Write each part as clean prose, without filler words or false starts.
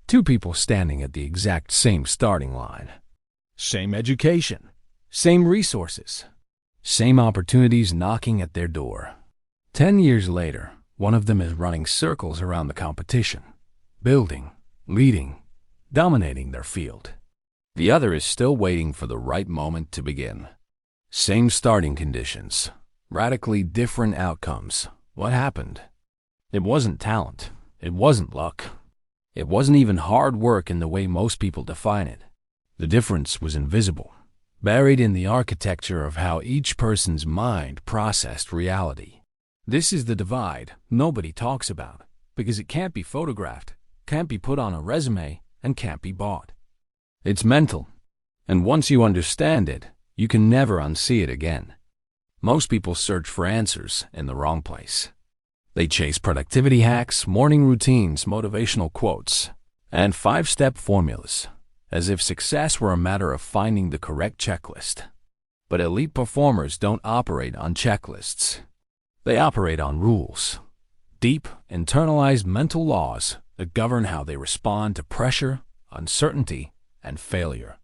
Two people standing at the exact same starting line. Same education, same resources, same opportunities knocking at their door. 10 years later, one of them is running circles around the competition, building, leading, dominating their field. The other is still waiting for the right moment to begin. Same starting conditions, radically different outcomes. What happened? It wasn't talent. It wasn't luck. It wasn't even hard work in the way most people define it. The difference was invisible, buried in the architecture of how each person's mind processed reality. This is the divide nobody talks about, because it can't be photographed, can't be put on a resume, and can't be bought. It's mental, and once you understand it, you can never unsee it again. Most people search for answers in the wrong place. They chase productivity hacks, morning routines, motivational quotes, and 5-step formulas, as if success were a matter of finding the correct checklist. But elite performers don't operate on checklists. They operate on rules, deep, internalized mental laws that govern how they respond to pressure, uncertainty, and failure.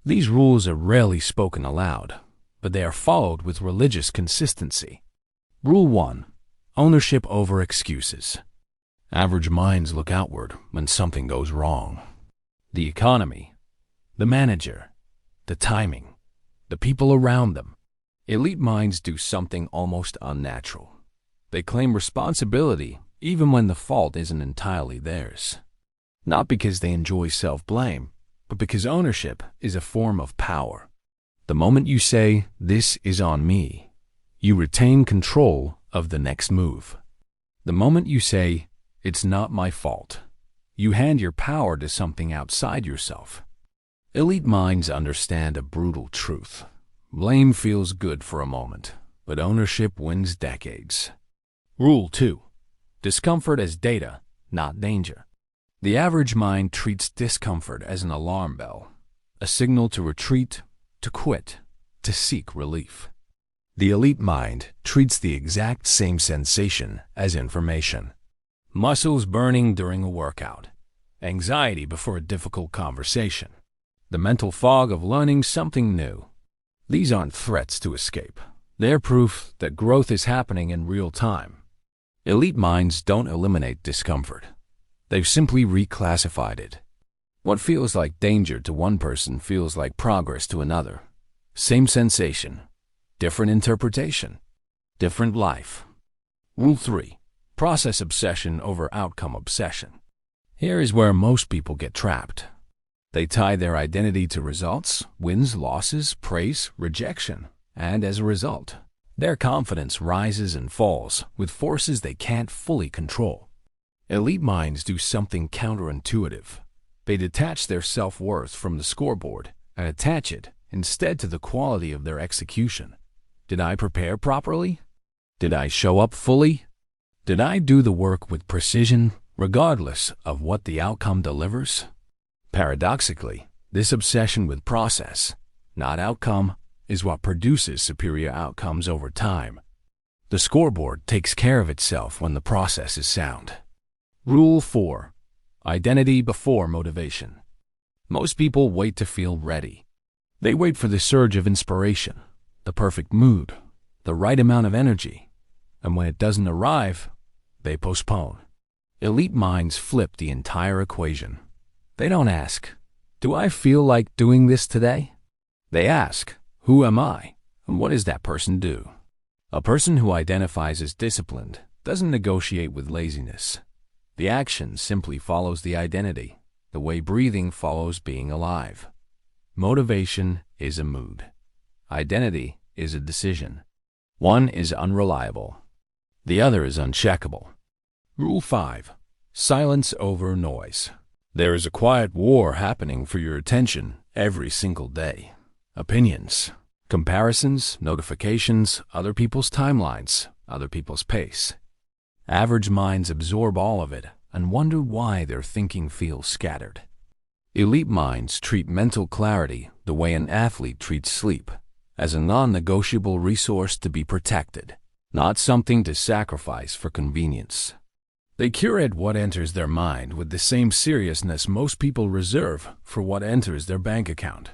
These rules are rarely spoken aloud, but they are followed with religious consistency. Rule 1. Ownership over excuses. Average minds look outward when something goes wrong. The economy, the manager, the timing, the people around them. Elite minds do something almost unnatural. They claim responsibility even when the fault isn't entirely theirs. Not because they enjoy self-blame, but because ownership is a form of power. The moment you say, "This is on me," you retain control of the next move. The moment you say, "It's not my fault," you hand your power to something outside yourself. Elite minds understand a brutal truth. Blame feels good for a moment, but ownership wins decades. Rule 2. Discomfort as data, not danger. The average mind treats discomfort as an alarm bell, a signal to retreat, to quit, to seek relief. The elite mind treats the exact same sensation as information. Muscles burning during a workout, anxiety before a difficult conversation, the mental fog of learning something new. These aren't threats to escape. They're proof that growth is happening in real time. Elite minds don't eliminate discomfort. They've simply reclassified it. What feels like danger to one person feels like progress to another. Same sensation, different interpretation, different life. Rule 3. Process obsession over outcome obsession. Here is where most people get trapped. They tie their identity to results, wins, losses, praise, rejection, and as a result, their confidence rises and falls with forces they can't fully control. Elite minds do something counterintuitive. They detach their self-worth from the scoreboard and attach it instead to the quality of their execution. Did I prepare properly? Did I show up fully? Did I do the work with precision, regardless of what the outcome delivers? Paradoxically, this obsession with process, not outcome, is what produces superior outcomes over time. The scoreboard takes care of itself when the process is sound. Rule 4. Identity before motivation. Most people wait to feel ready. They wait for the surge of inspiration, the perfect mood, the right amount of energy, and when it doesn't arrive, they postpone. Elite minds flip the entire equation. They don't ask, "Do I feel like doing this today?" They ask, "Who am I, and what does that person do?" A person who identifies as disciplined doesn't negotiate with laziness. The action simply follows the identity, the way breathing follows being alive. Motivation is a mood. Identity is a decision. One is unreliable. The other is uncheckable. Rule 5. Silence over noise. There is a quiet war happening for your attention every single day. Opinions, comparisons, notifications, other people's timelines, other people's pace. Average minds absorb all of it and wonder why their thinking feels scattered. Elite minds treat mental clarity the way an athlete treats sleep, as a non-negotiable resource to be protected, not something to sacrifice for convenience. They curate what enters their mind with the same seriousness most people reserve for what enters their bank account.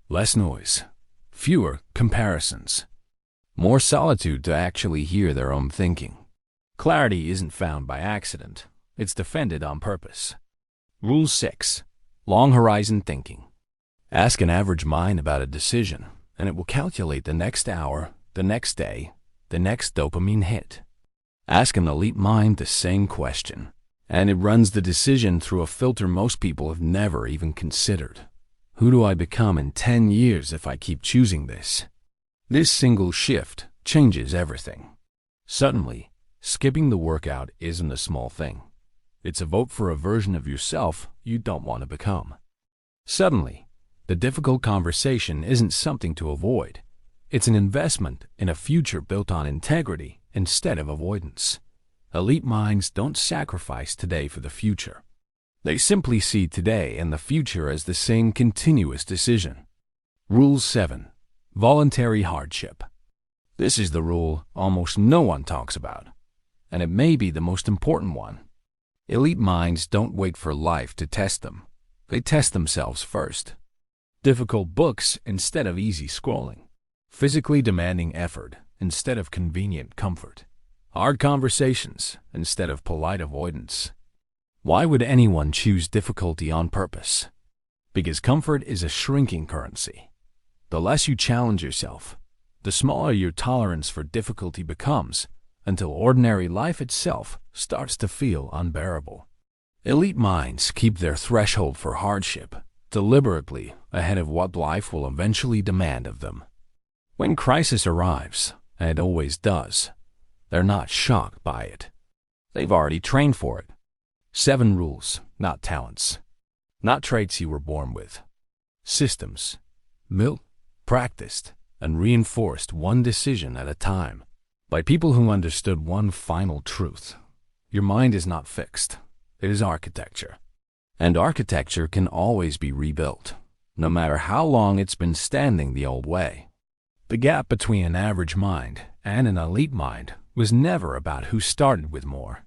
Less noise, fewer comparisons, more solitude to actually hear their own thinking. Clarity isn't found by accident, it's defended on purpose. Rule 6. Long horizon thinking. Ask an average mind about a decision, and it will calculate the next hour, the next day, the next dopamine hit. Ask an elite mind the same question, and it runs the decision through a filter most people have never even considered. Who do I become in 10 years if I keep choosing this? This single shift changes everything. Suddenly, skipping the workout isn't a small thing. It's a vote for a version of yourself you don't want to become. Suddenly, the difficult conversation isn't something to avoid. It's an investment in a future built on integrity instead of avoidance. Elite minds don't sacrifice today for the future. They simply see today and the future as the same continuous decision. Rule 7. Voluntary hardship. This is the rule almost no one talks about, and it may be the most important one. Elite minds don't wait for life to test them. They test themselves first. Difficult books instead of easy scrolling. Physically demanding effort instead of convenient comfort. Hard conversations instead of polite avoidance. Why would anyone choose difficulty on purpose? Because comfort is a shrinking currency. The less you challenge yourself, the smaller your tolerance for difficulty becomes, until ordinary life itself starts to feel unbearable. Elite minds keep their threshold for hardship deliberately ahead of what life will eventually demand of them. When crisis arrives, and it always does, they're not shocked by it. They've already trained for it. 7 rules, not talents. Not traits you were born with. Systems. Built, practiced, and reinforced one decision at a time. By people who understood one final truth. Your mind is not fixed. It is architecture. And architecture can always be rebuilt, no matter how long it's been standing the old way. The gap between an average mind and an elite mind was never about who started with more.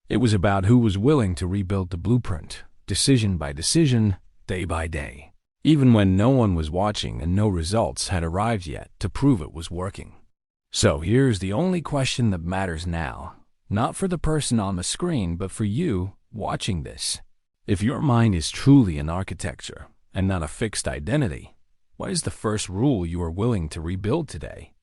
It was about who was willing to rebuild the blueprint, decision by decision, day by day, even when no one was watching and no results had arrived yet to prove it was working. So here's the only question that matters now, not for the person on the screen, but for you watching this. If your mind is truly an architecture and not a fixed identity, what is the first rule you are willing to rebuild today?